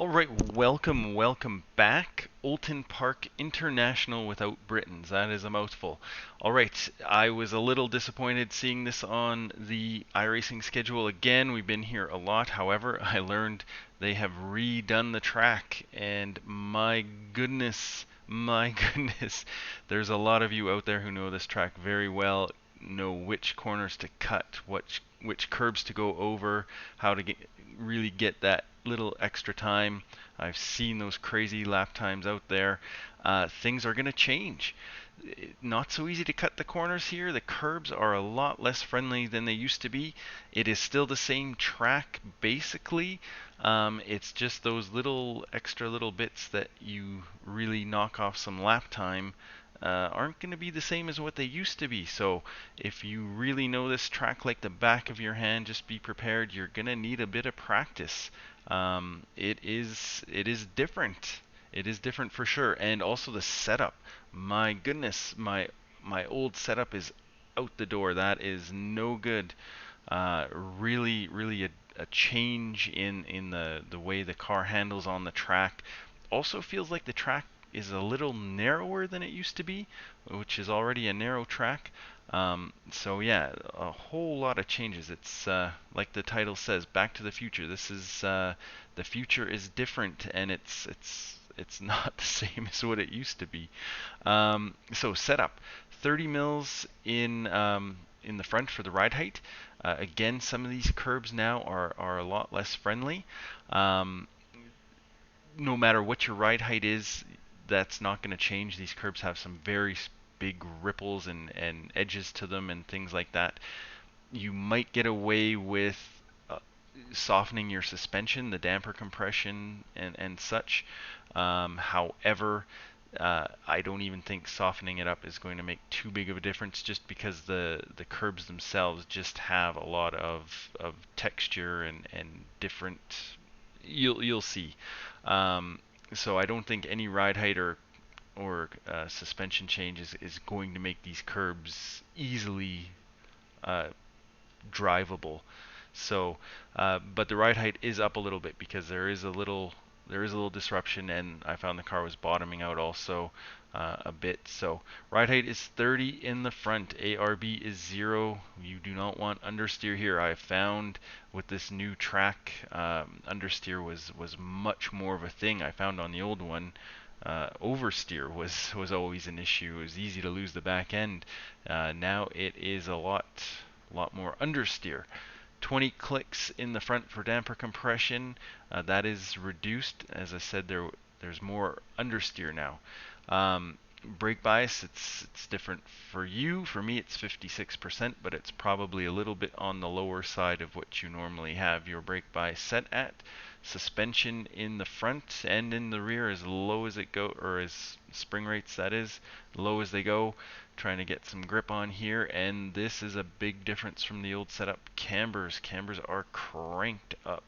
All right, welcome back. Oulton Park International without Brittens. That is a mouthful. All right, I was a little disappointed seeing this on the iRacing schedule again. We've been here a lot. However, I learned they have redone the track, and my goodness, there's a lot of you out there who know this track very well, know which corners to cut, which curbs to go over, how to really get that little extra time. I've seen those crazy lap times out there. Things are going to change. Not so easy to cut the corners here. The curbs are a lot less friendly than they used to be. It is still the same track basically. It's just those little extra little bits that you really knock off some lap time aren't going to be the same as what they used to be. So if you really know this track like the back of your hand, just be prepared. You're going to need a bit of practice. It is different. It is different for sure. And also the setup. My goodness, my old setup is out the door. That is no good. Really a change in the way the car handles on the track. Also feels like the track is a little narrower than it used to be, which is already a narrow track. So yeah, a whole lot of changes. It's like the title says, Back to the Future. This is the future is different, and it's not the same as what it used to be. So setup, 30 mils in the front for the ride height. Again, some of these curbs now are a lot less friendly. Um, no matter what your ride height is, that's not going to change. These curbs have some very big ripples and edges to them and things like that. You might get away with softening your suspension, the damper compression and such. However, I don't even think softening it up is going to make too big of a difference, just because the curbs themselves just have a lot of texture and different. You'll see. Um, so I don't think any ride height or suspension change is going to make these curbs easily uh, drivable. So, but the ride height is up a little bit because there is a little disruption, and I found the car was bottoming out also a bit. So ride height is 30 in the front. ARB is 0. You do not want understeer here. I found with this new track, understeer was much more of a thing. I found on the old one. Oversteer was always an issue. It was easy to lose the back end. Now it is a lot more understeer. 20 clicks in the front for damper compression. That is reduced. As I said, there's more understeer now. Brake bias, it's different for you. For me, it's 56%, but it's probably a little bit on the lower side of what you normally have your brake bias set at. Suspension in the front and in the rear as low as it go, or as spring rates that is, low as they go. Trying to get some grip on here, and this is a big difference from the old setup. Cambers are cranked up.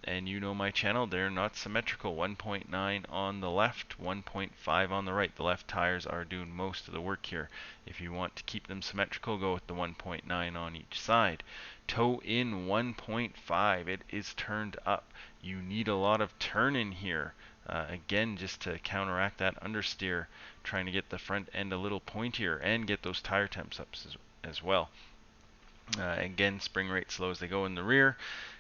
And you know my channel, they're not symmetrical. 1.9 on the left, 1.5 on the right. The left tires are doing most of the work here. If you want to keep them symmetrical, go with the 1.9 on each side. Toe in 1.5, it is turned up. You need a lot of turn in here. Again, just to counteract that understeer, trying to get the front end a little pointier and get those tire temps up as well. Again, spring rate slow as they go in the rear.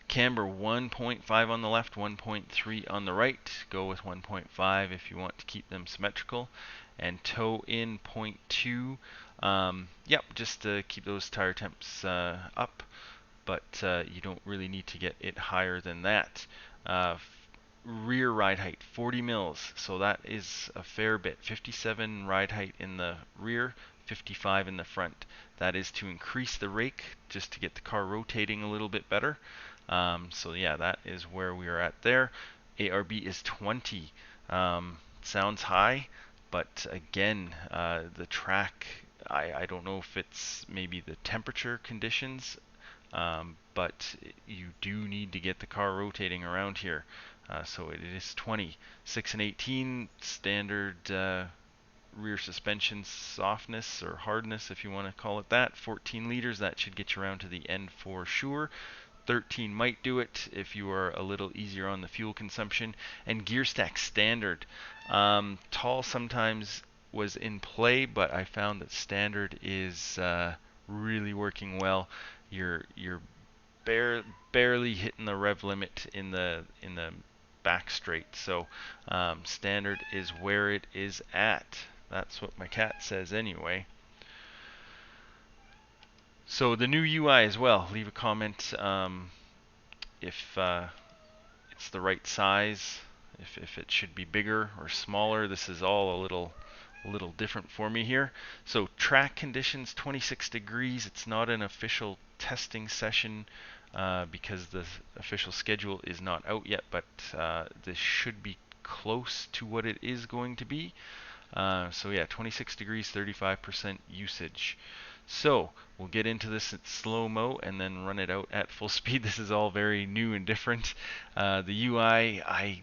Camber 1.5 on the left, 1.3 on the right. Go with 1.5 if you want to keep them symmetrical. And toe in 0.2. Yep, just to keep those tire temps up, but you don't really need to get it higher than that. Rear ride height 40 mils, so that is a fair bit. 57 ride height in the rear, 55 in the front. That is to increase the rake, just to get the car rotating a little bit better. So yeah, that is where we are at there. ARB is 20. Sounds high, but again, the track, I don't know if it's maybe the temperature conditions, but you do need to get the car rotating around here. So it is 20. 6 and 18, standard rear suspension softness or hardness, if you want to call it that. 14 liters, that should get you around to the end for sure. 13 might do it if you are a little easier on the fuel consumption. And gear stack standard. Tall sometimes was in play, but I found that standard is really working well. You're barely hitting the rev limit in the back straight, so standard is where it is at. That's what my cat says anyway. So the new UI as well. Leave a comment if it's the right size, if it should be bigger or smaller. This is all a little different for me here. So track conditions 26 degrees. It's not an official testing session because the official schedule is not out yet, but this should be close to what it is going to be. So yeah, 26 degrees, 35% usage. So we'll get into this at slow-mo and then run it out at full speed. This is all very new and different. The UI, I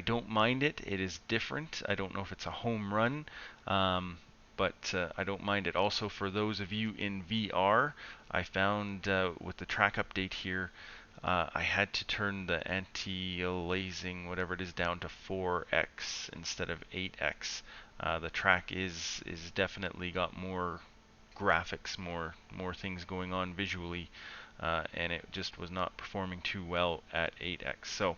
don't mind it. It is different. I don't know if it's a home run, but I don't mind it. Also, for those of you in VR, I found with the track update here, I had to turn the anti-aliasing, whatever it is, down to 4x instead of 8x. The track is definitely got more graphics, more things going on visually, and it just was not performing too well at 8x. So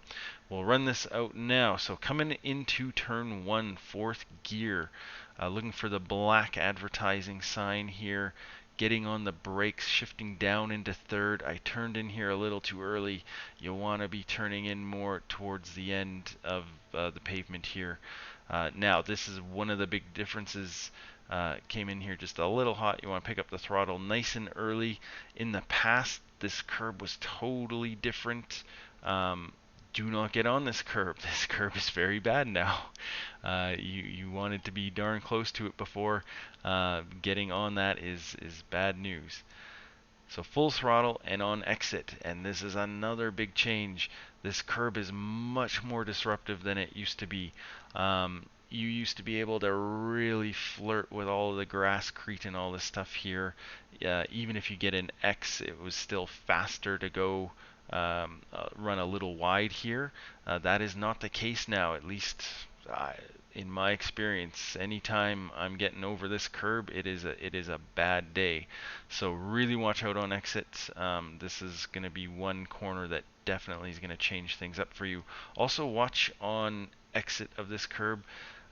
we'll run this out now. So coming into turn 1, fourth gear, looking for the black advertising sign here. Getting on the brakes, shifting down into third. I turned in here a little too early. You want to be turning in more towards the end of the pavement here. Now, this is one of the big differences. Came in here just a little hot. You want to pick up the throttle nice and early. In the past, this curb was totally different. Do not get on this curb. This curb is very bad now. You wanted to be darn close to it before. Getting on that is bad news. So full throttle and on exit, and this is another big change. This curb is much more disruptive than it used to be. You used to be able to really flirt with all of the grasscrete and all this stuff here. Even if you get an X, it was still faster to go run a little wide here. That is not the case now, at least in my experience. Anytime I'm getting over this curb, it is a bad day. So really watch out on exit. This is going to be one corner that definitely is going to change things up for you. Also watch on exit of this curb.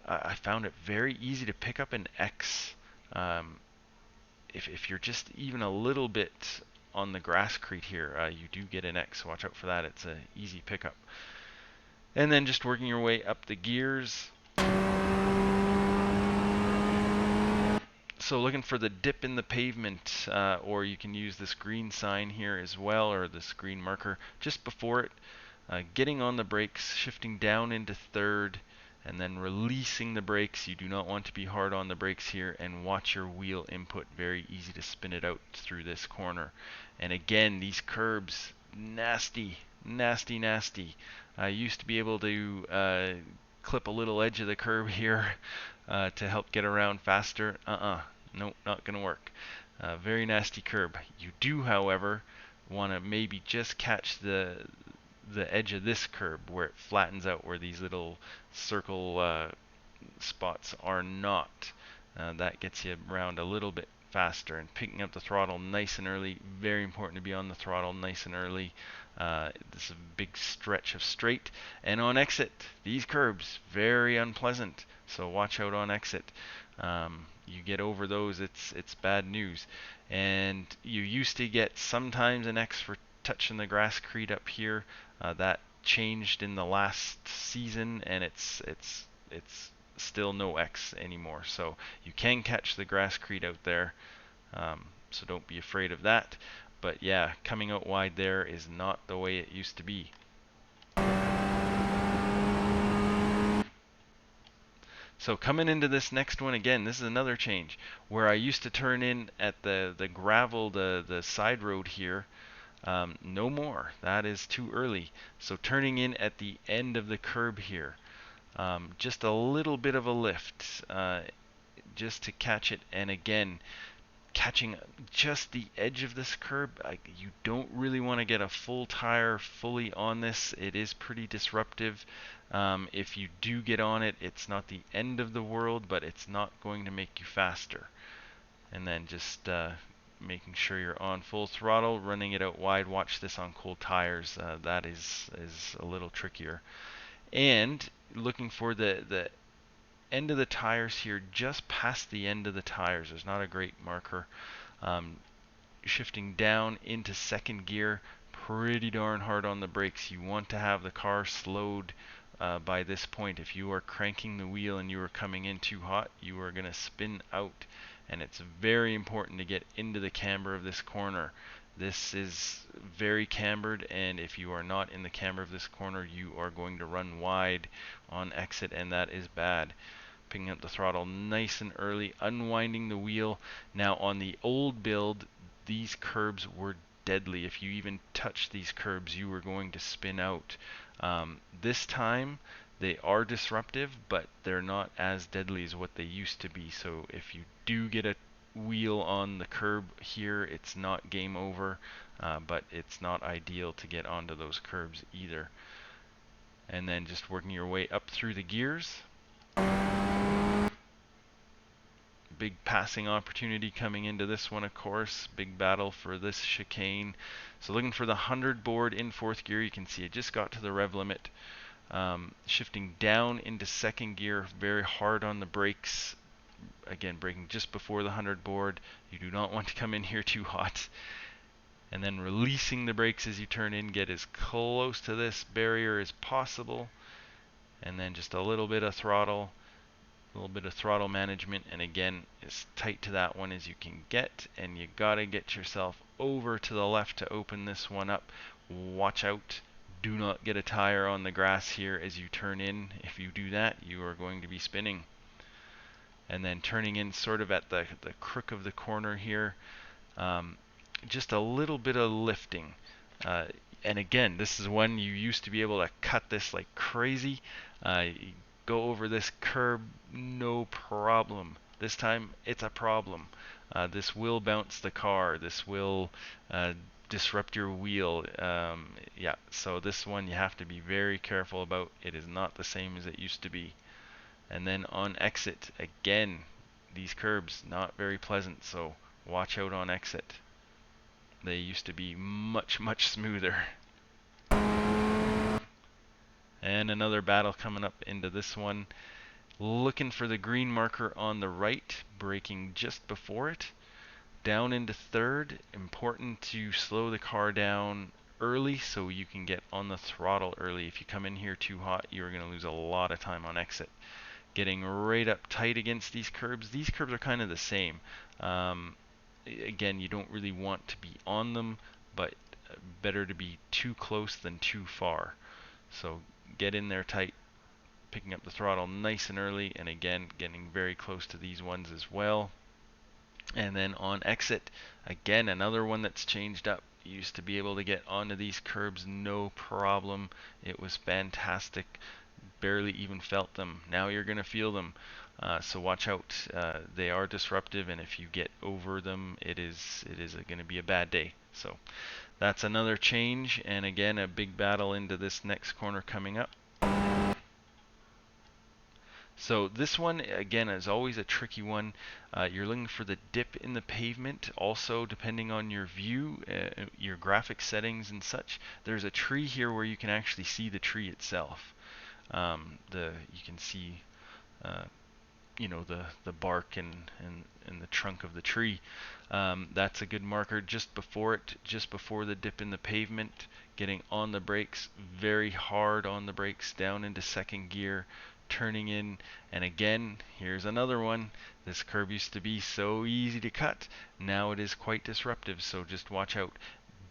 I found it very easy to pick up an X. If you're just even a little bit on the grasscrete here, you do get an X. Watch out for that. It's an easy pickup. And then just working your way up the gears. So looking for the dip in the pavement, or you can use this green sign here as well, or this green marker just before it. Getting on the brakes, shifting down into third, and then releasing the brakes. You do not want to be hard on the brakes here, and watch your wheel input. Very easy to spin it out through this corner. And again, these curbs, nasty, nasty, nasty. I used to be able to clip a little edge of the curb here to help get around faster. Nope, not gonna work. Very nasty curb. You do, however, want to maybe just catch the edge of this curb where it flattens out, where these little circle spots are not. That gets you around a little bit faster. And picking up the throttle nice and early, very important to be on the throttle nice and early. This is a big stretch of straight. And on exit, these curbs, very unpleasant, so watch out on exit. You get over those, it's bad news. And you used to get sometimes an X for touching the grasscrete up here. That changed in the last season, and it's still no X anymore. So you can catch the grasscrete out there, so don't be afraid of that. But yeah, coming out wide there is not the way it used to be. So coming into this next one, again, this is another change. Where I used to turn in at the gravel, the side road here, no more. That is too early. So turning in at the end of the curb here, just a little bit of a lift, just to catch it. And again, catching just the edge of this curb. You don't really want to get a full tire fully on this. It is pretty disruptive. If you do get on it, it's not the end of the world, but it's not going to make you faster. And then just making sure you're on full throttle, running it out wide. Watch this on cold tires. That is a little trickier. And looking for the end of the tires here, just past the end of the tires. There's not a great marker. Shifting down into second gear, pretty darn hard on the brakes. You want to have the car slowed by this point. If you are cranking the wheel and you are coming in too hot, you are going to spin out. And it's very important to get into the camber of this corner. This is very cambered, and if you are not in the camber of this corner, you are going to run wide on exit, and that is bad. Picking up the throttle nice and early, unwinding the wheel. Now on the old build, these curbs were deadly. If you even touched these curbs, you were going to spin out. This time, they are disruptive, but they're not as deadly as what they used to be. So if you do get a wheel on the curb here, it's not game over, but it's not ideal to get onto those curbs either. And then just working your way up through the gears. Big passing opportunity coming into this one, of course. Big battle for this chicane. So looking for the 100 board in fourth gear. You can see it just got to the rev limit. Shifting down into second gear, very hard on the brakes. Again, braking just before the 100 board. You do not want to come in here too hot. And then releasing the brakes as you turn in. Get as close to this barrier as possible. And then just a little bit of throttle. A little bit of throttle management, and again, as tight to that one as you can get, and you gotta get yourself over to the left to open this one up. Watch out, do not get a tire on the grass here as you turn in. If you do that, you are going to be spinning. And then turning in sort of at the crook of the corner here, just a little bit of lifting. And again, this is when you used to be able to cut this like crazy. Go over this curb, no problem. This time, it's a problem. This will bounce the car. This will disrupt your wheel. Yeah, so this one you have to be very careful about. It is not the same as it used to be. And then on exit, again, these curbs, not very pleasant, so watch out on exit. They used to be much, much smoother. And another battle coming up into this one. Looking for the green marker on the right, braking just before it. Down into third. Important to slow the car down early so you can get on the throttle early. If you come in here too hot, you're going to lose a lot of time on exit. Getting right up tight against these curbs. These curbs are kind of the same. Again, you don't really want to be on them, but better to be too close than too far. So get in there tight, picking up the throttle nice and early, and again getting very close to these ones as well. And then on exit, again another one that's changed up. You used to be able to get onto these curbs no problem. It was fantastic. Barely even felt them. Now you're going to feel them. So watch out. They are disruptive, and if you get over them, it is going to be a bad day. So that's another change, and again a big battle into this next corner coming up. So this one, again, is always a tricky one. You're looking for the dip in the pavement. Also, depending on your view, your graphic settings and such, there's a tree here where you can actually see the tree itself. You can see, you know, the bark and the trunk of the tree. That's a good marker just before it, just before the dip in the pavement. Getting on the brakes, very hard on the brakes, down into second gear, turning in, and again, here's another one. This curb used to be so easy to cut. Now it is quite disruptive, so just watch out.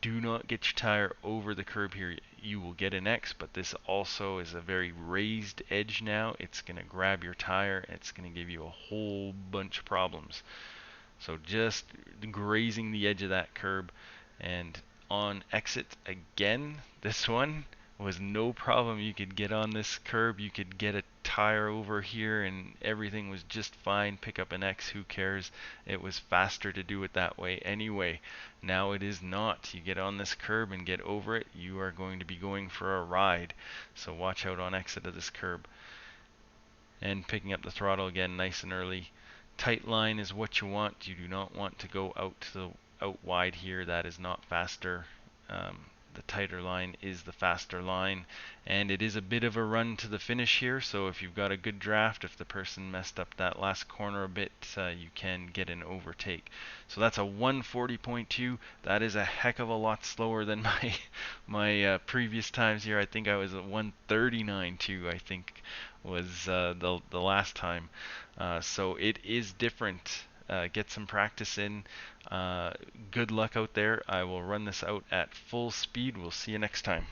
Do not get your tire over the curb here. You will get an X, but this also is a very raised edge now. It's going to grab your tire. It's going to give you a whole bunch of problems. So just grazing the edge of that curb. And on exit again, this one was no problem. You could get on this curb. You could get a tire over here and everything was just fine. Pick up an X, who cares? It was faster to do it that way anyway. Now it is not. You get on this curb and get over it, you are going to be going for a ride. So watch out on exit of this curb. And picking up the throttle again nice and early. Tight line is what you want. You do not want to go out wide here. That is not faster. The tighter line is the faster line, and it is a bit of a run to the finish here, so if you've got a good draft, if the person messed up that last corner a bit, you can get an overtake. So that's a 140.2. That is a heck of a lot slower than my previous times here. I think I was at 139.2, I think was the last time. So it is different. Get some practice in. Good luck out there. I will run this out at full speed. We'll see you next time.